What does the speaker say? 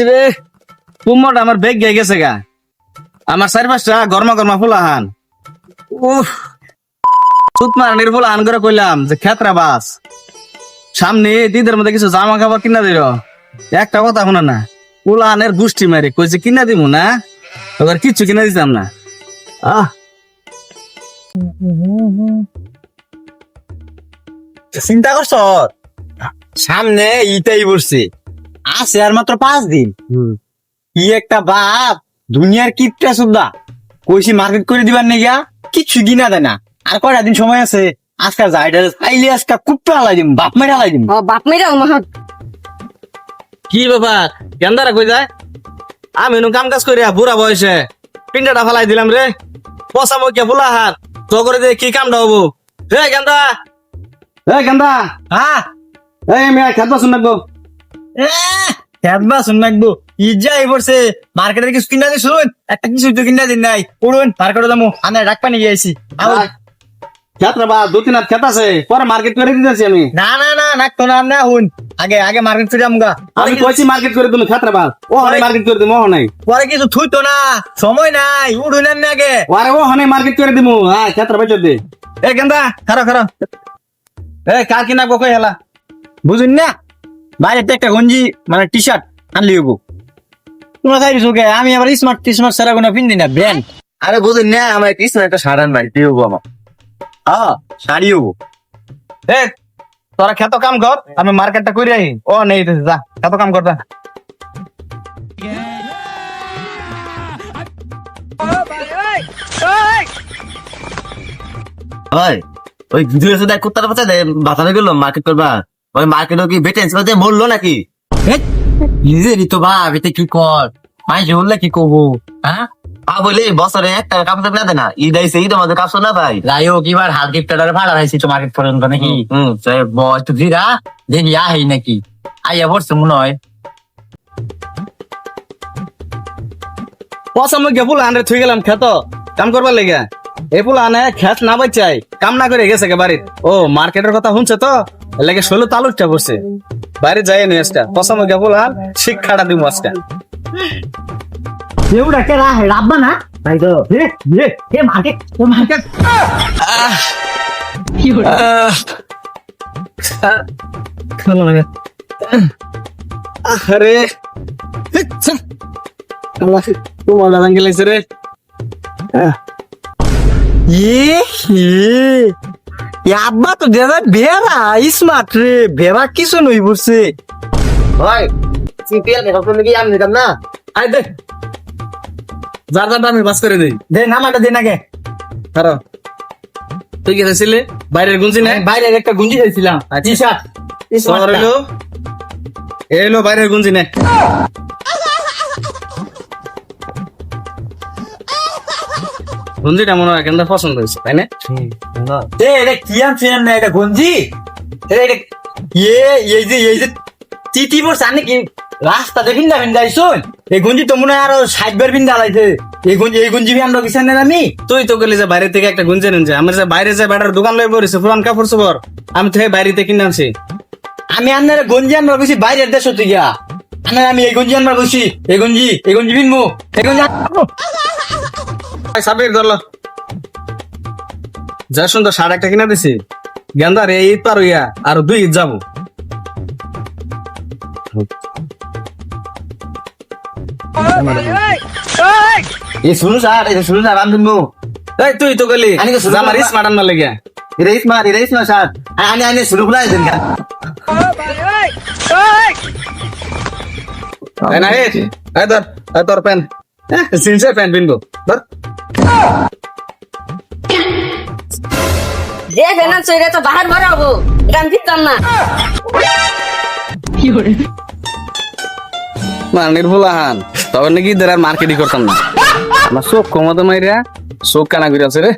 রে কুমড়টা আমার বেগ গিয়ে গেছে গা। আমার 4-5টা গরমা গরমা ফুলাহান। উফ, সুতমার নির্ফুলাহান করে কইলাম যে খেতরা বাস সামনে দিদের মধ্যে কিছু জামা কাপড় কিনা দিল। একটা কথা শোনা না, ফুলাহানের গুষ্টি মারি কইছে কিনা দিব না, এবার কিচ্ছু কিনা দিতাম না। আহ চিন্তা করছ সামনে ইটাই পড়ছে, আছে আর মাত্র 5 দিন। কি একটা বাপ, দুনিয়ার কিপটা সুদ্ধা কইছি মার্কেট করে দিবার নেগা কিচ্ছু কিনা দেয় না। আর কয়টা দিন সময় আছে, আজকাল যাইডা আইলে আজকাল কুপটা হালাই দিম, বাপ মেরে হালাই দিম। বাপ মেয়েরা মহৎ কি ব্যাপার গেন্দারা কই যায়? আমি নু কাম কাজ করিয়া বুড়া বয়সে পিন্ডাটা ফালাই দিলাম রে। পচা মকিয়া ফুলাহান তো করে দিয়ে কি কামটা হবো? হে গেন্দা, হে গেন্দা, হ্যাঁ এই মেয়া খেত শুন রাখবো। খেদবা শুন রাখবো, ইজাই পড়ছে মার্কেটের কিছু কিনা দিস, একটা কিছু তো কিনা দিন নাই। পড়ুন মার্কেটে যাবো, আমি ডাক পানি গিয়েছি। খেত রে বা 2-3 খেত আছে, পরে মার্কেট করে দিতেছি আমি। না না না নাকতো না না হুন, আগে আগে মার্কেট করে আমগা। আমি কইছি মার্কেট করে দিলাম খেত রে বা, ও হনে মার্কেট করে দিমু ও নাই। পরে কিছু থুইতো না, সময় নাই, উড়ুন না আগে। আরে ও হনে মার্কেট করে দিমু। হ্যাঁ খেত রে বেচে দে। এ গেন্দা খারো খারো, এ কার কিনা গো কই হেলা বুঝুন না বাইরে একটা গঞ্জি মানে টি শার্ট আনলি হবো। তোমরা তাই দিছো কে? আমি আবার স্মার্ট টি স্মার্ট সারা কোনো পিন্দি না, ব্র্যান্ড। আরে বুঝুন না আমার কৃষ্ণ একটা সারান ভাই দিয়ে হবো আমার। হ্যাঁ শাড়ি হবো। এ তোরা খেত কাম কর, আমি মার্কেটটা কইরা আই। ও নেই যা খেত কাম কর যা। ভাই ওই দুই দেখ কুত্তার বাচ্চা বাঁচানো গেল মার্কেট করবা, ওই মার্কেট কি ভেটেন্স করতে মরলো নাকি? নিজেরই তো ভাব, এতে কি কর মাইসে বললে কি করবো? হ্যাঁ বলে বছরে একটা কাপড় না দেয় না, ঈদ আইসে ঈদ আমাদের কাপড় না ভাই। যাই হোক এবার হাত গিফটার ভাড়া হয়েছি তো মার্কেট পর্যন্ত নাকি? একটু ধীরা দেখি আহি নাকি আইয়া পড়ছে মনে হয়। পচা মুখে ফুলাহান রে থুই গেলাম খেত কাম করবার লেগে। এই ফুলাহানে খেত না বাচ্চাই কাম না করে গেছে কে বাড়ির। ও মার্কেটের কথা শুনছে তো লেগে ষোলো তালুকটা করছে। বাইরে যাই নি আজটা পচা মুখে ফুলাহান শিক্ষাটা দিব আজটা। কেউটা কে রাখবা না তাই তো মার্কেট মার্কেট। আরে তোমার দাদা গেলেছে রে। আব্বা তো দাদা বেড়া স্মার্ট রে, বেড়া কিছু নই বসছে। ভাই সিপিএল মেকআপ করলে কি আমি নিতাম না? আই দে যার যার আমি বাস করে দেই। দে নামাটা দিন আগে। কারো তুই গেছিলি বাইরের গুঞ্জি না? বাইরে একটা গুঞ্জি দিয়েছিলাম টি শার্ট। শহর হইলো এলো বাইরের গুঞ্জি নে। গুঞ্জিটা মনে হয় কেন পছন্দ হয়েছে তাই না? এটা কি আনছেন না, এটা গঞ্জি এটা এই যে তিতি বস আনে কি রাস্তাতে ভিন্দা ভিন্দা শুন। এই গঞ্জি তো মনে হয় আরো 60 বার ভিন্দা লাইছে। এই গঞ্জি আমরা কিসান না আমি। তুই তো গেলি যে বাইরে থেকে একটা গুঞ্জি নিনছে, আমার যে বাইরে যে বেটার দোকান লই পড়েছে পুরান কাপড় চোপড়, আমি তো বাইরে থেকে কিনে আনছি। আমি আন্নারে গঞ্জি আনবার গেছি বাইরের দেশ হতে গিয়া। আমি এই গঞ্জি আনবার গেছি, এই গঞ্জি বিনবো এই গঞ্জি সাবির ধরলো যা সুন্দর শার্ট একটা কিনা দিছি। গেন্দার এই ঈদ পার হইয়া আর 2 ঈদ যাবো। শুনুন স্যার আমি শুনবো। এই তুই তো গেলি আমি তো শুনলাম আমার না। স্মার্ট আনবার লেগে। এরাই স্মার্ট স্যার। আনে শুরু করে দেন কেন? এই না এই ধর তোর প্যান্ট জিন্সের প্যান্ট বিনবো ধর। যে ফেনান চইরে তো বাহার ভরা হবো, এটা আমি দিতাম না। মানির ফুলাহান তখন নাকি ঈদের আর মার্কেটই করতাম না। আমার চোখ কমাতে মাইরা চোখ কানা ঘুরে আছে রে।